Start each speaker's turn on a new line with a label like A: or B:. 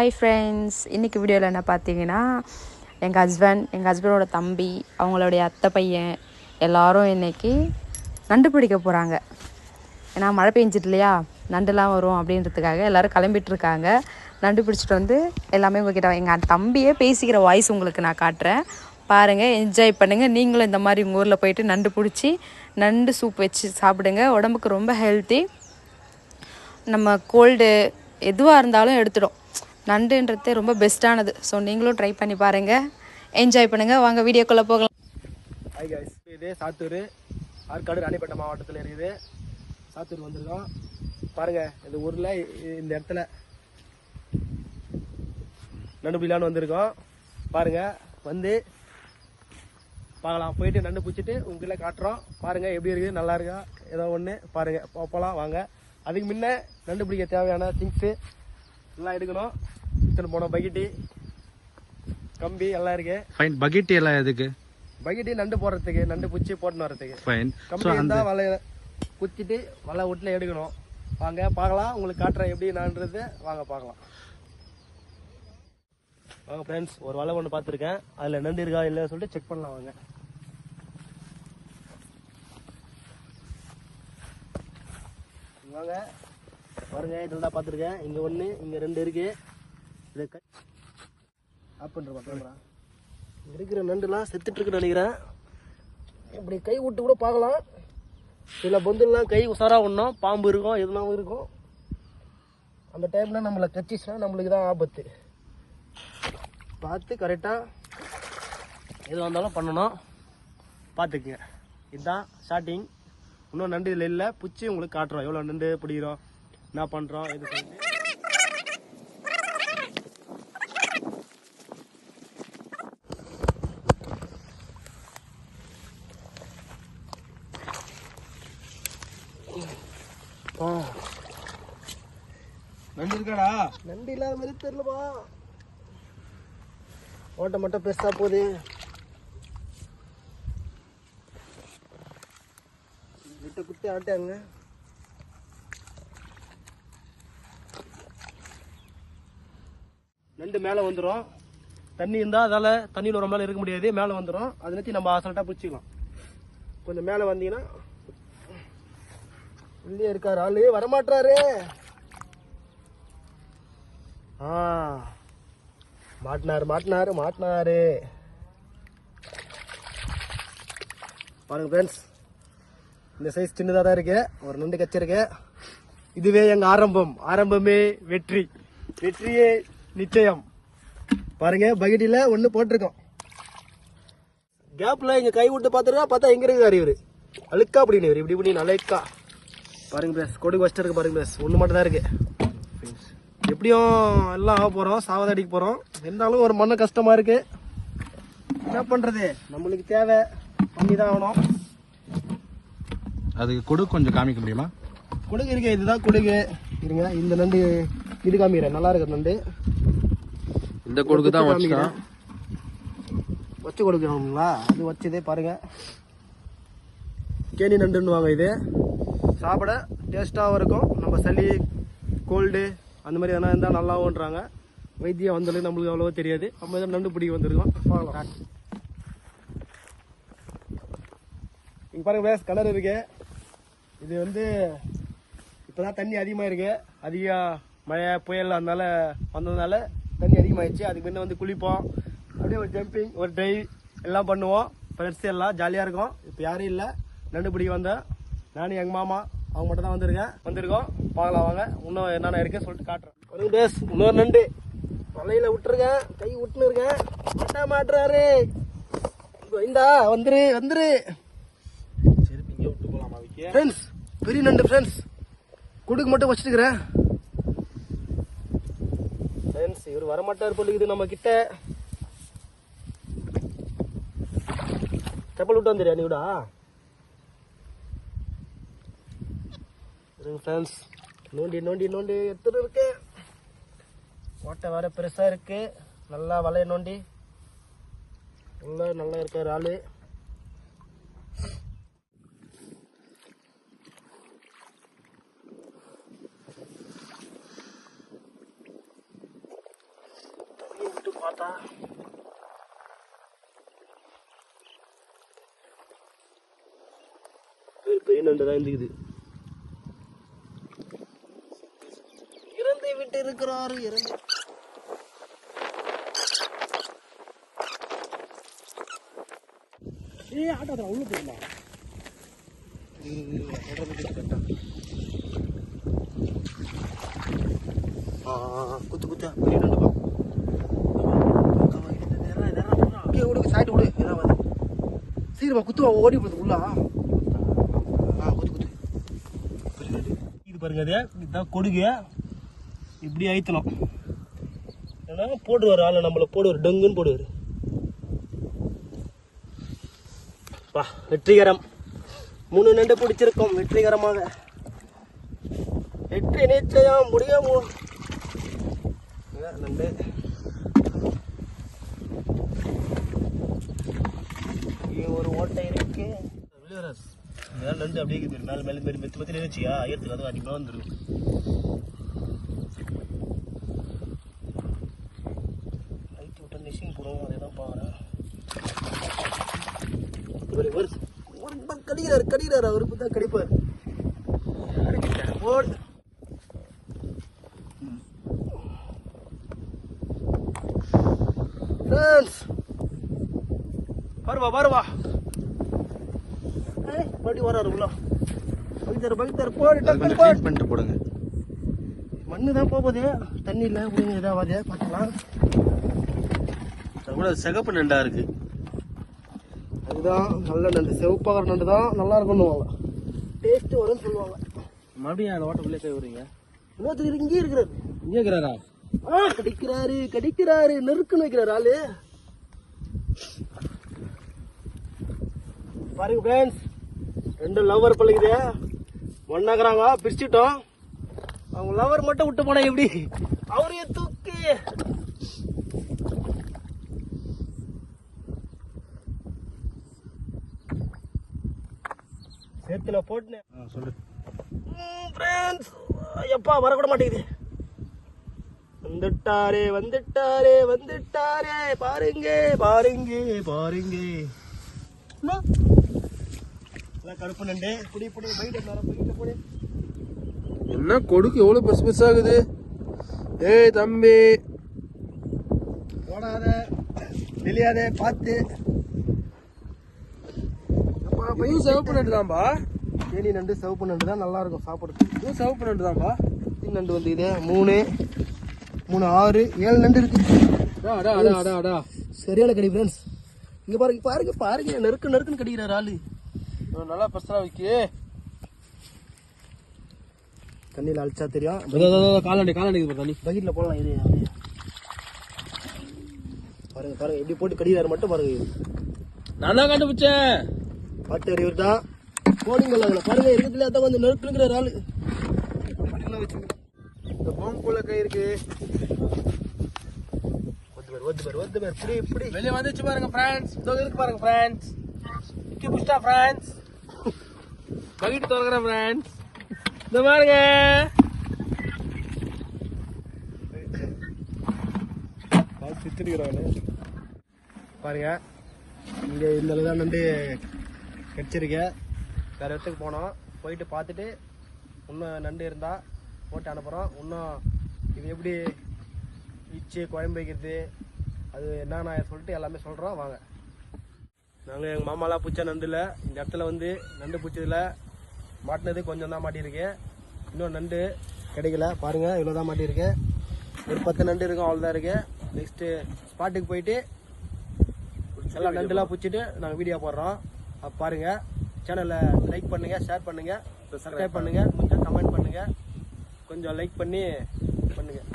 A: Hi friends, இன்றைக்கி வீடியோவில் என்ன பார்த்தீங்கன்னா, எங்கள் ஹஸ்பண்டோட தம்பி, அவங்களுடைய அத்தை பையன் எல்லோரும் இன்றைக்கி நண்டு பிடிக்க போகிறாங்க. ஏன்னா மழை பெஞ்சிட்டு இல்லையா, நண்டுலாம் வரும் அப்படின்றதுக்காக எல்லோரும் கிளம்பிட்டுருக்காங்க. நண்டு பிடிச்சிட்டு வந்து எல்லாமே உங்கள்கிட்ட எங்கள் தம்பியே பேசிக்கிற வாய்ஸ் உங்களுக்கு நான் காட்டுறேன், பாருங்கள், என்ஜாய் பண்ணுங்கள். நீங்களும் இந்த மாதிரி உங்கள் ஊரில் போயிட்டு நண்டு பிடிச்சி நண்டு சூப் வச்சு சாப்பிடுங்க. உடம்புக்கு ரொம்ப ஹெல்த்தி. நம்ம கோல்டு எதுவாக இருந்தாலும் எடுத்துடும். நண்டுன்றதே ரொம்ப பெஸ்ட்டானது. ஸோ நீங்களும் ட்ரை பண்ணி பாருங்கள், என்ஜாய் பண்ணுங்கள். வாங்க வீடியோக்குள்ளே போகலாம்.
B: ஹாய் கைஸ், இது சாத்தூர், ஆற்காடு, ராணிப்பேட்டை மாவட்டத்தில் இருக்குது. சாத்தூர் வந்திருக்கோம். பாருங்கள், இந்த ஊரில் இந்த இடத்துல நண்டு பிடிலான்னு வந்திருக்கோம். பாருங்கள், வந்து பார்க்கலாம். போயிட்டு நண்டு பிடிச்சிட்டு உங்களை காட்டுறோம். பாருங்கள் எப்படி இருக்குது, நல்லா இருக்கா, ஏதோ ஒன்று பாருங்கள், போகலாம் வாங்க. அதுக்கு முன்ன நண்டு பிடிக்க தேவையான திங்ஸு எல்லாம் எடுக்கணும். இத்தனை போனோம், பக்கெட்டி, கம்பி எல்லாம் இருக்கு.
C: ஃபைன். பக்கெட்டி எல்லாம் எதுக்கு?
B: பக்கெட்டி நண்டு போடுறதுக்கு, நண்டு பிடிச்சி போட்டுன்னு வரதுக்கு.
C: ஃபைன்.
B: கம்பி இருந்தால் வலைய குத்திட்டு வலை வீட்டில் எடுக்கணும். வாங்க பார்க்கலாம், உங்களுக்கு காட்டுறேன் எப்படி நான்றது. வாங்க பார்க்கலாம். வாங்க ஃப்ரெண்ட்ஸ், ஒரு வலை ஒன்று பார்த்துருக்கேன், அதில் நண்டு இருக்கா இல்லைன்னு சொல்லிட்டு செக் பண்ணலாம். வாங்க வாங்க பாருங்க, இதில் தான் பார்த்துருக்கேன். இங்கே ஒன்று, இங்கே ரெண்டு இருக்கு. இதை ஆப் பண்ணுறப்பா கேமரா. இருக்கிற நண்டுலாம் செத்துட்ருக்குன்னு நினைக்கிறேன். இப்படி கை விட்டு கூட பார்க்கலாம். சில பொந்துலாம் கை உசாராக விடணும். பாம்பு இருக்கும், எதுனாவும் இருக்கும். அந்த டைமில் நம்மளை கச்சிச்சுன்னா நம்மளுக்கு தான் ஆபத்து. பார்த்து கரெக்டாக எது வந்தாலும் பண்ணணும், பார்த்துக்குங்க. இதுதான் ஸ்டார்டிங். இன்னும் நண்டு இதில் இல்லை, பிடிச்சி உங்களுக்கு காட்டுறோம் எவ்வளோ நண்டு பிடிக்கிறோம், என்ன பண்ணுறோம், எது சொல்லிட்டு. நண்டு இருக்காடா? நண்டு இல்லாத மாதிரி தெரியலப்பா. ஓட்டை மட்டும் பெருசா போகுது. விட்டு குத்தி ஆட்டாங்க. நண்டு மேலே வந்துடும். தண்ணி இருந்தால் அதால் தண்ணியில் ரொம்ப இருக்க முடியாது, மேலே வந்துடும். அதை நிறுத்தி நம்ம அசால்ட்டாக பிடிச்சிக்கலாம். கொஞ்சம் மேலே வந்தீங்கன்னா உள்ளே இருக்காரு ஆளு, வரமாட்டாரு. மாட்டினாரு. பாருங்க ஃப்ரெண்ட்ஸ், இந்த சைஸ் சின்னதாக தான் இருக்கு. ஒரு நண்டு கச்சிருக்கு. இதுவே எங்கள் ஆரம்பமே வெற்றியே நிச்சயம். பாருங்க, பக்கெட்டில் ஒன்று போட்டிருக்கோம். கேப்பில் இங்கே கை விட்டு பார்த்தா எங்கே இருக்காரு இவர், அழுக்கா அப்படின்னு இவர் இப்படி பண்ணி அழுக்கா. பாருங்க ப்ளஸ், கொடுக்கு வச்சுட்டு இருக்கு. பாருங்க ப்ளஸ், ஒன்று மட்டும் தான் இருக்கு. எப்படியும் எல்லாம் ஆக போகிறோம், சாவதாடிக்கு போகிறோம். இருந்தாலும் ஒரு மண்ணு கஷ்டமாக இருக்கு. என்ன பண்ணுறது, நம்மளுக்கு தேவை பண்ணி தான் ஆகணும்.
C: அதுக்கு கொடுக்கு கொஞ்சம் காமிக்க முடியுமா?
B: கொடுக்கு இருக்கு, இதுதான் கொடுக்கு. இருங்க, இந்த நண்டு இது காமிக்கிறேன், நல்லா இருக்கிற நண்டு.
C: இந்த கொடுக்கு தான்
B: வச்சு கொடுக்கணுங்களா? அது வச்சதே பாருங்க, கேணி நண்டுன்னு வாங்க. இது சாப்பிட டேஸ்ட்டாகவும் இருக்கும். நம்ம சளி, கோல்டு அந்த மாதிரி எதனா இருந்தால் நல்லாவும்ன்றாங்க. வைத்தியம் வந்தாலும் நம்மளுக்கு அவ்வளோவா தெரியாது. நம்ம இதை நண்டு பிடிக்க வந்திருக்கோம். பார்க்கலாம். இங்கே பாருங்க வேஸ் கலர் இருக்கு. இது வந்து இப்போ தான் தண்ணி அதிகமாக இருக்கு. அதிக மழை புயல் அதனால வந்ததுனால தண்ணி அதிகமாகிடுச்சு. அதுக்கு முன்ன வந்து குளிப்போம், அப்படியே ஒரு ஜம்பிங், ஒரு ட்ரைவ் எல்லாம் பண்ணுவோம். ஃப்ரெண்ட்ஸ் எல்லாம் ஜாலியாக இருக்கும். இப்போ யாரும் இல்லை, நண்டு பிடிக்க வந்தேன். நானும் எங்கள் மாமா அவங்க மட்டும் தான் வந்திருக்கோம். பார்க்கலாம் வாங்க, இன்னும் என்னென்ன இருக்குன்னு சொல்லிட்டு காட்டுறேன். ஒரு பேஸ் இன்னொரு நண்டு வலையில் விட்டுருக்கேன், கை விட்டுன்னு இருக்கேன். மாட்டுறாரு. இந்தா வந்துரு. சரி, இங்கே விட்டு போகலாமா ஃப்ரெண்ட்ஸ்? பெரிய நண்டு ஃப்ரெண்ட்ஸ், கொடுக்கு மட்டும் வச்சுட்டுக்கிறேன் ஃப்ரெண்ட்ஸ். இவர் வரமாட்டார் போட்டுக்குது நம்ம கிட்ட. செப்பல் விட்டு வந்துடுறியா நீ விடா ஃப்ரெண்ட்ஸ். நோண்டி எடுத்துட்டு இருக்கேன். ஓட்டை வேற பெருசா இருக்கு. நல்லா வலைய நோண்டி நல்லா இருக்காரு ஆளு. பெரிய நண்டு தான் இருந்துக்குது. இறந்து விட்டு இருக்கிறாரு. இறந்து ஆட்டாத உள்ள போயிடலாம். குத்து குத்தா பெரிய நண்டுப்பா. விடு சாய்ட்டு விடு. ஏதாவது சீக்கிரமா குத்துவா ஓடி போகுது உள்ள. குத்து குத்து பெரிய நண்டு. இது பாருங்க, அது இதுதான் கொடுங்க. இப்படி அழுத்தணும். ஏன்னா போடுவார் ஆளை, நம்மளை போடுவார், டங்குன்னு போடுவார். வெற்றிகரம். 3 நண்டு பிடிச்சிருக்கோம் வெற்றிகரமாக. வெற்றி நிச்சயம் முடியாமோ நண்டு. ஒரு ஓட்டை இருக்கு. நண்டு அப்படியே இருக்குது. மேலே மேலே மாரி மெத்து மெத்து நினைச்சியா ஐயத்துக்கு அது அதிகமாக வந்துடும். லைட் விட்ட மிஷின் போடுவோம். அதை தான் பாக்குறேன். கடிக்கிறாரு அவருக்கு தான் கடிப்பார். பாருவா பாருவா படி வராரு உள்ள. பகித்தாரு
C: பண்ணிட்டு போடுங்க.
B: மண்ணு தான் போகுது, தண்ணி இல்லை. பிடிங்க இதாவாது பார்த்துக்கலாம். கூட சிகப்பு நண்டா இருக்கு. அதுதான் நல்ல நண்டு. சிவப்பாகிற நண்டு தான் நல்லா இருக்கும்னுவாங்க. டேஸ்ட் வரும்னு சொல்லுவாங்க.
C: மறுபடியும் அந்த ஓட்டக்குள்ளே கை விடுறீங்க.
B: இன்னொருத்தர் இங்கே இருக்கிறாரு.
C: இங்கே இருக்கிறாரா?
B: கடிக்கிறாரு நெருக்குன்னு வைக்கிறாரு ஆளு. பாருங்க ஃப்ரெண்ட்ஸ், 2 லவர் பழகுது. ஒன்னாக்குறாங்க, பிரிச்சுட்டோம். அவங்க லவர் மட்டும் விட்டு போனா எப்படி? அவரையே தூக்கி சேர்த்துல போட்டுனேன்.
C: சொல்லு
B: ஃப்ரெண்ட்ஸ். எப்பா வரக்கூட மாட்டேங்குது. வந்துட்டாரே வந்துட்டாரே வந்துட்டாரே. பாருங்க பாருங்க பாருங்க. கருப்பு நண்டு. புடி புடி பைட்டு போடு.
C: என்ன கொடுக்கு எவ்வளவு பெருசு பெருசாகுது. ஏய் தம்பி,
B: ஓடாத வெளியாத பார்த்து.
C: இதுவும் சிவப்பு நண்டு தான்பா.
B: தேனி நண்டு சிவப்பு நண்டு தான் நல்லா இருக்கும் சாப்பிடுறது.
C: இதுவும் சிவப்பு நண்டு தான்பா.
B: நண்டு வந்து இது 3 3 6 7 நண்டு இருக்கு. சரியான கடி ஃப்ரெண்ட்ஸ். இங்க பாருங்க பாருங்க பாருங்க. நெருக்குன்னு கடிக்கிறாரு ஆளு.
C: நல்லா பசரா வைக்கி.
B: தண்ணியில் அழிச்சா தெரியும்.
C: காலாண்டி தண்ணி
B: பக்கெட்ல போடலாம். இது பாருங்க பாருங்க எப்படி போட்டு கடிக்கிறாரு மட்டும் பாருங்க.
C: நான் தான் கண்டுபிடிச்சேன்.
B: பாட்டு அறிவர் தான் போடுங்க. பாருங்க இருக்கிறதுல அதான் கொஞ்சம் நெருக்குங்கிற ஆளு.
C: இந்த போங்குள்ள கை இருக்கு.
B: ஒத்து பேர் இப்படி இப்படி
C: வெளியே வந்துச்சு பாருங்க ஃப்ரெண்ட்ஸ். இதோ இருக்கு பாருங்க ஃப்ரெண்ட்ஸ். இக்கி புஷ்டா ஃப்ரெண்ட்ஸ். பக்கெட் திறக்கிறேன் ஃப்ரெண்ட்ஸ். இந்த பாருங்க.
B: பாருங்க இங்க இந்த தான் நண்டு கடிச்சிருக்கேன். வேற இடத்துக்கு போனோம். போயிட்டு பார்த்துட்டு இன்னும் நண்டு இருந்தா போட்டு அனுப்புகிறோம். இன்னும் இது எப்படி இச்சு குழம்பு வைக்கிறது அது என்னன்னா சொல்லிட்டு எல்லாமே சொல்கிறோம். வாங்க. நாங்கள் எங்கள் மாமாலாம் பிடிச்ச நண்டில் இந்த இடத்துல வந்து நண்டு பிடிச்சதில் மாட்டினது கொஞ்சம் தான் மாட்டியிருக்கேன். இன்னும் நண்டு கிடைக்கல. பாருங்கள் இவ்வளோ தான் மாட்டியிருக்கேன். ஒரு 10 நண்டு இருக்கும், அவ்வளோதான் இருக்குது. நெக்ஸ்ட்டு ஸ்பாட்டுக்கு போயிட்டு எல்லாம் நண்டுலாம் பிடிச்சிட்டு நாங்கள் வீடியோ போடுறோம். பாருங்கள். சேனலை லைக் பண்ணுங்கள், ஷேர் பண்ணுங்கள், சப்ஸ்கிரைப் பண்ணுங்கள், கொஞ்சம் கமெண்ட் பண்ணுங்கள், கொஞ்சம் லைக் பண்ணி பண்ணுங்கள்.